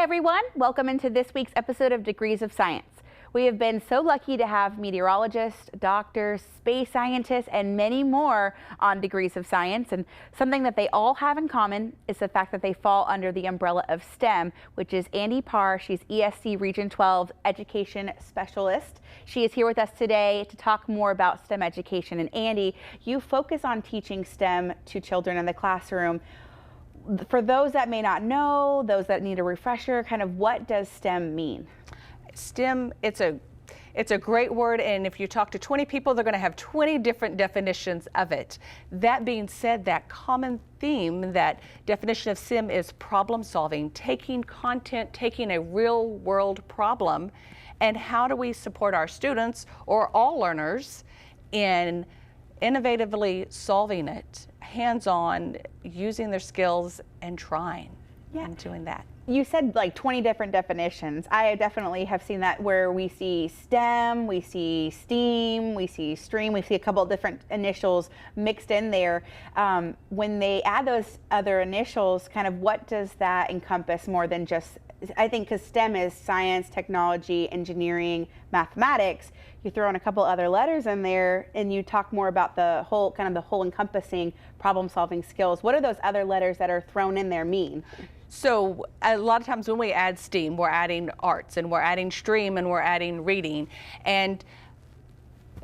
everyone, welcome into this week's episode of Degrees of Science. We have been so lucky to have meteorologists, doctors, space scientists, and many more on Degrees of Science. And something that they all have in common is the fact that they fall under the umbrella of STEM, which is Andi Parr. She's ESC Region 12 Education Specialist. She is here with us today to talk more about STEM education. And Andi, you focus on teaching STEM to children in the classroom. For those that may not know, those that need a refresher, kind of what does STEM mean? STEM, it's a great word, and if you talk to 20 people, they're going to have 20 different definitions of it. That being said, that common theme, that definition of STEM is problem solving, taking content, taking a real world problem, and how do we support our students or all learners in innovatively solving it, hands-on, using their skills and trying and doing that. You said like 20 different definitions. I definitely have seen that where we see STEM, we see STEAM, we see STREAM, we see a couple of different initials mixed in there. When they add those other initials, kind of what does that encompass more than just, I think because STEM is science, technology, engineering, mathematics, you throw in a couple other letters in there and you talk more about the whole, kind of the whole encompassing problem solving skills. What do those other letters that are thrown in there mean? So a lot of times when we add STEAM, we're adding arts and we're adding STREAM and we're adding reading. And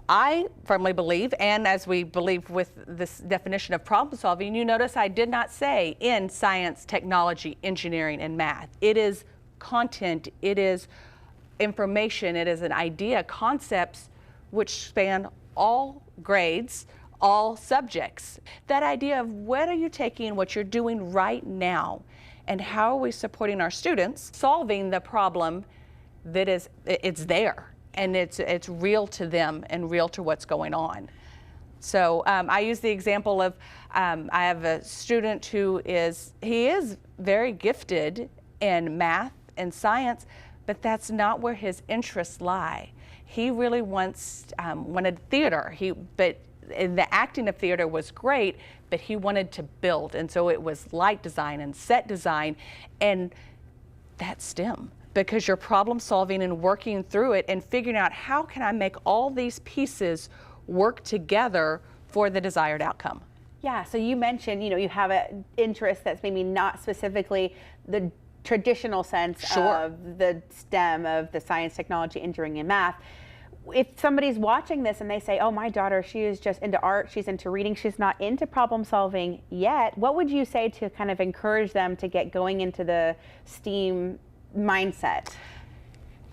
I firmly believe, and as we believe with this definition of problem solving, you notice I did not say in science, technology, engineering, and math. It is content, it is information, it is an idea, concepts which span all grades, all subjects. That idea of what are you taking what you're doing right now and how are we supporting our students solving the problem that is, it's there and it's real to them and real to what's going on. So I use the example of, I have a student who is very gifted in math and science, but that's not where his interests lie. He really wanted theater. And the acting of theater was great, but he wanted to build. And so it was light design and set design, and that's STEM. Because you're problem solving and working through it and figuring out how can I make all these pieces work together for the desired outcome. Yeah, so you mentioned, you have an interest that's maybe not specifically the traditional sense of the STEM, of the science, technology, engineering, and math. If somebody's watching this and they say, oh, my daughter, she is just into art, she's into reading, she's not into problem solving yet, what would you say to kind of encourage them to get going into the STEAM mindset?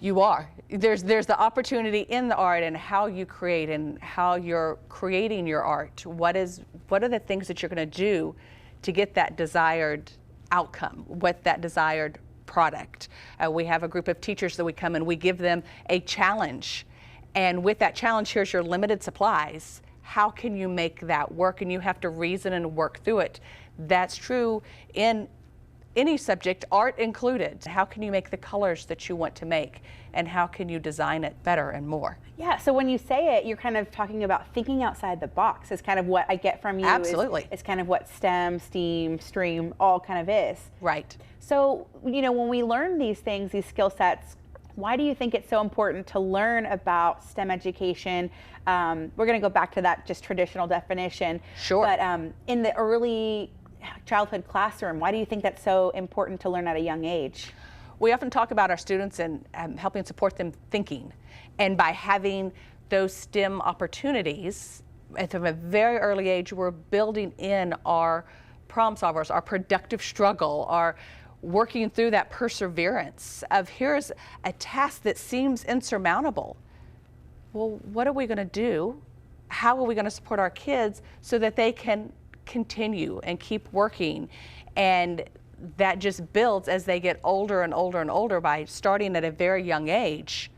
You are. There's the opportunity in the art and how you create and how you're creating your art. What are the things that you're going to do to get that desired outcome, what that desired product. We have a group of teachers that we come and we give them a challenge. And with that challenge, here's your limited supplies. How can you make that work? And you have to reason and work through it. That's true in any subject, art included. How can you make the colors that you want to make? And how can you design it better and more? Yeah, so when you say it, you're kind of talking about thinking outside the box is kind of what I get from you. Absolutely. Is kind of what STEM, STEAM, STREAM all kind of is. Right. So, when we learn these things, these skill sets, why do you think it's so important to learn about STEM education? We're going to go back to that just traditional definition. Sure. But in the early childhood classroom, why do you think that's so important to learn at a young age? We often talk about our students and helping support them thinking. And by having those STEM opportunities from a very early age, we're building in our problem solvers, our productive struggle, our working through that perseverance of here's a task that seems insurmountable. Well, what are we going to do? How are we going to support our kids so that they can continue and keep working? And that just builds as they get older and older and older by starting at a very young age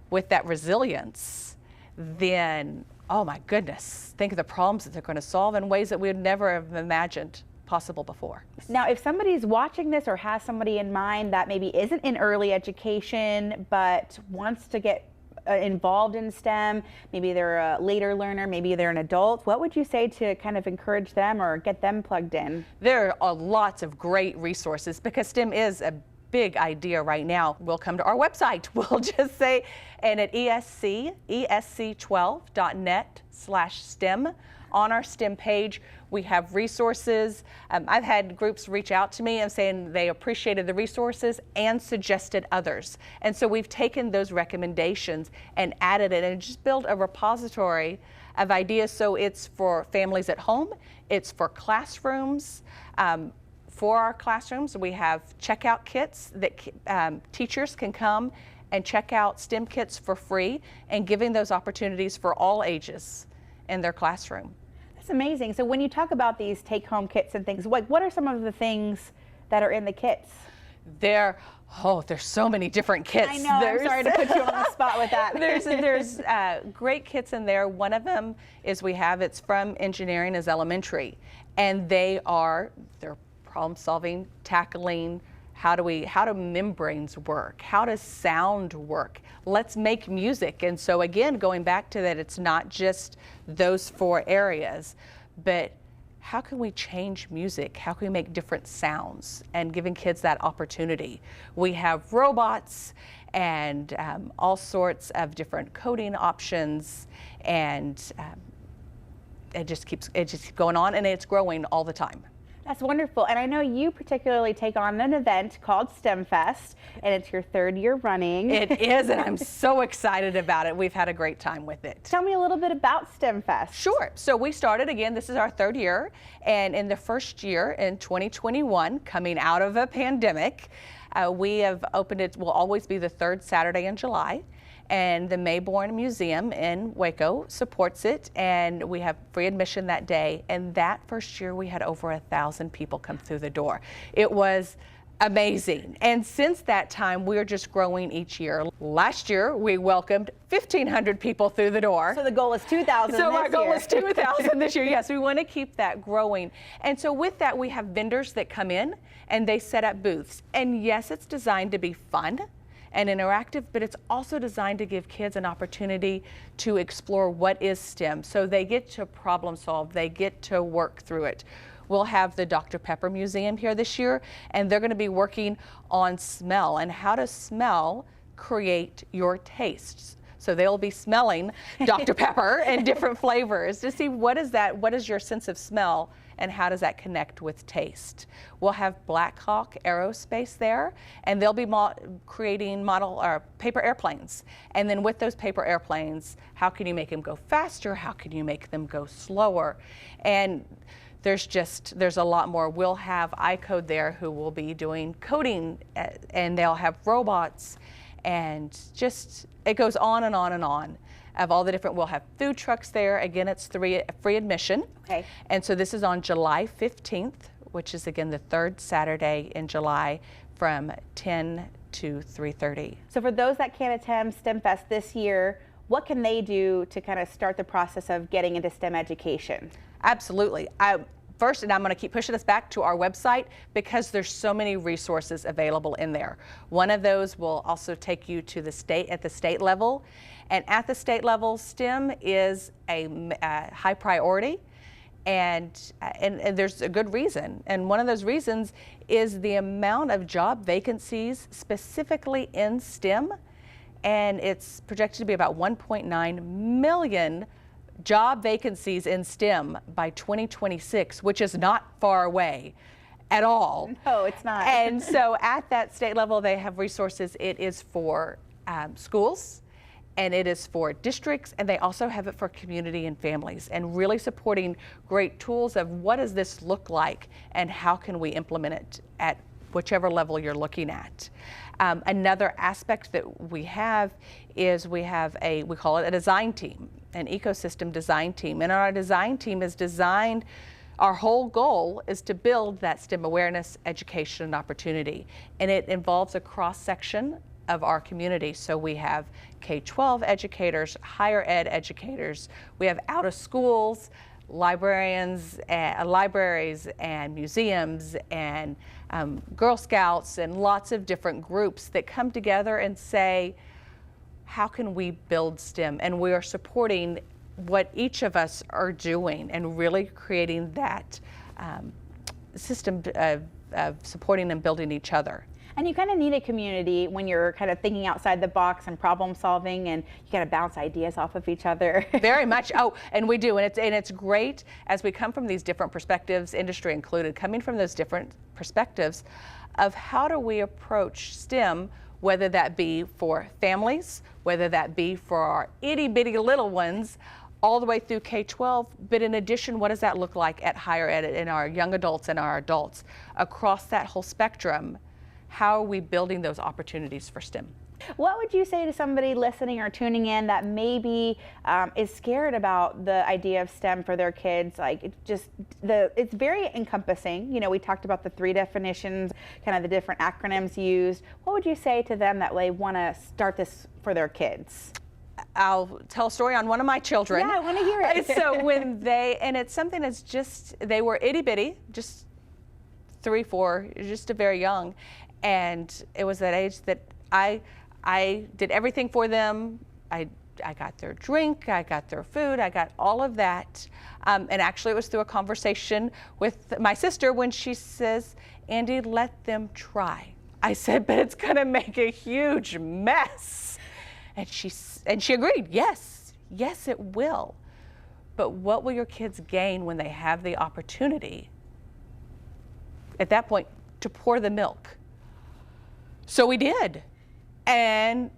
with that resilience. Then, oh my goodness, think of the problems that they're going to solve in ways that we would never have imagined possible before. Now, if somebody's watching this or has somebody in mind that maybe isn't in early education but wants to get involved in STEM, maybe they're a later learner, maybe they're an adult, what would you say to kind of encourage them or get them plugged in? There are lots of great resources because STEM is a big idea right now will come to our website. We'll just say, and at esc12.net/STEM. On our STEM page, we have resources. I've had groups reach out to me and saying they appreciated the resources and suggested others. And so we've taken those recommendations and added it and just built a repository of ideas. So it's for families at home, it's for classrooms. For our classrooms, we have checkout kits that teachers can come and check out STEM kits for free, and giving those opportunities for all ages in their classroom. That's amazing. So when you talk about these take-home kits and things, like what are some of the things that are in the kits? There's so many different kits. I know, I'm sorry to put you on the spot with that. There's great kits in there. One of them is it's from engineering is elementary, and they're problem solving, tackling, how do membranes work? How does sound work? Let's make music. And so again, going back to that, it's not just those 4 areas, but how can we change music? How can we make different sounds? And giving kids that opportunity. We have robots and all sorts of different coding options, and it just keeps going on, and it's growing all the time. That's wonderful. And I know you particularly take on an event called STEM Fest, and it's your 3rd year running. It is, and I'm so excited about it. We've had a great time with it. Tell me a little bit about STEM Fest. Sure. So we started, again, this is our 3rd year, and in the first year in 2021, coming out of a pandemic, we have opened it. Will always be the 3rd Saturday in July. And the Mayborn Museum in Waco supports it, and we have free admission that day. And that first year we had over 1,000 people come through the door. It was amazing. And since that time, we're just growing each year. Last year, we welcomed 1,500 people through the door. So the goal is 2,000 this year. So our goal is 2,000 this year. Yes, we want to keep that growing. And so with that, we have vendors that come in and they set up booths. And yes, it's designed to be fun and interactive, but it's also designed to give kids an opportunity to explore what is STEM. So they get to problem solve, they get to work through it. We'll have the Dr. Pepper Museum here this year, and they're going to be working on smell and how to smell create your tastes. So they'll be smelling Dr. Pepper and different flavors to see what is your sense of smell and how does that connect with taste. We'll have Black Hawk Aerospace there, and they'll be creating paper airplanes. And then with those paper airplanes, how can you make them go faster? How can you make them go slower? And there's a lot more. We'll have iCode there who will be doing coding, and they'll have robots, and just it goes on and on and on. Of all the different, we'll have food trucks there. Again, it's free admission. Okay. And so this is on July 15th, which is again the 3rd Saturday in July from 10 to 3:30. So for those that can't attend STEM Fest this year, what can they do to kind of start the process of getting into STEM education? Absolutely. First, and I'm going to keep pushing us back to our website because there's so many resources available in there. One of those will also take you to the state level. And at the state level, STEM is a high priority, and there's a good reason. And one of those reasons is the amount of job vacancies specifically in STEM, and it's projected to be about 1.9 million job vacancies in STEM by 2026, which is not far away at all. No, it's not. And so at that state level, they have resources. It is for schools, and it is for districts, and they also have it for community and families, and really supporting great tools of what does this look like and how can we implement it at whichever level you're looking at. Another aspect that we have is we call it a design team, an ecosystem design team. And our design team is designed, our whole goal is to build that STEM awareness, education, and opportunity. And it involves a cross-section of our community. So we have K-12 educators, higher ed educators, we have out of schools, librarians, libraries and museums, and Girl Scouts, and lots of different groups that come together and say, how can we build STEM? And we are supporting what each of us are doing and really creating that system of supporting and building each other. And you kind of need a community when you're kind of thinking outside the box and problem solving, and you got to bounce ideas off of each other. Very much. Oh, and we do. And it's great as we come from these different perspectives, industry included, coming from those different perspectives of how do we approach STEM, whether that be for families, whether that be for our itty bitty little ones, all the way through K-12, but in addition, what does that look like at higher ed in our young adults and our adults? Across that whole spectrum, how are we building those opportunities for STEM? What would you say to somebody listening or tuning in that maybe is scared about the idea of STEM for their kids? Like, it's very encompassing. You know, we talked about the 3 definitions, kind of the different acronyms used. What would you say to them that they want to start this for their kids? I'll tell a story on one of my children. Yeah, I want to hear it. So when and it's something that's they were itty bitty, just 3, 4, just very young. And it was that age that I did everything for them. I got their drink, I got their food, I got all of that. And actually it was through a conversation with my sister when she says, Andi, let them try. I said, but it's gonna make a huge mess. And she agreed, yes, it will. But what will your kids gain when they have the opportunity at that point to pour the milk? So we did. And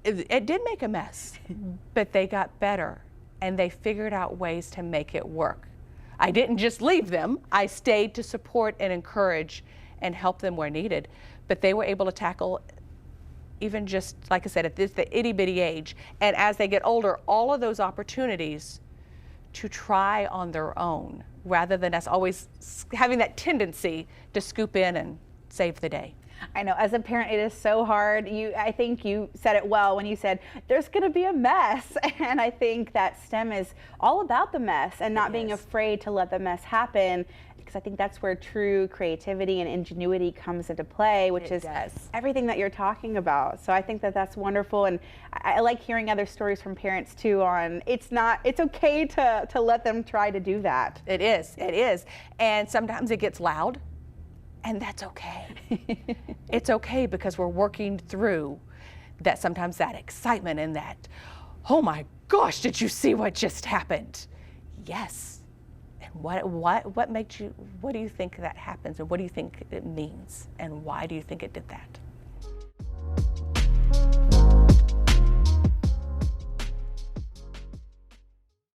it did make a mess, but they got better and they figured out ways to make it work. I didn't just leave them. I stayed to support and encourage and help them where needed, but they were able to tackle even just, like I said, at the itty bitty age. And as they get older, all of those opportunities to try on their own rather than us always having that tendency to scoop in and save the day. I know, as a parent, it is so hard. I think you said it well when you said there's going to be a mess. And I think that STEM is all about the mess and not being afraid to let the mess happen, because I think that's where true creativity and ingenuity comes into play, which is everything that you're talking about. So I think that that's wonderful. And I like hearing other stories from parents too on it's okay to let them try to do that. It is. And sometimes it gets loud. And that's okay. It's okay because we're working through that, sometimes that excitement and that, oh my gosh, did you see what just happened? Yes. And what makes you, what do you think that happens, and what do you think it means, and why do you think it did that?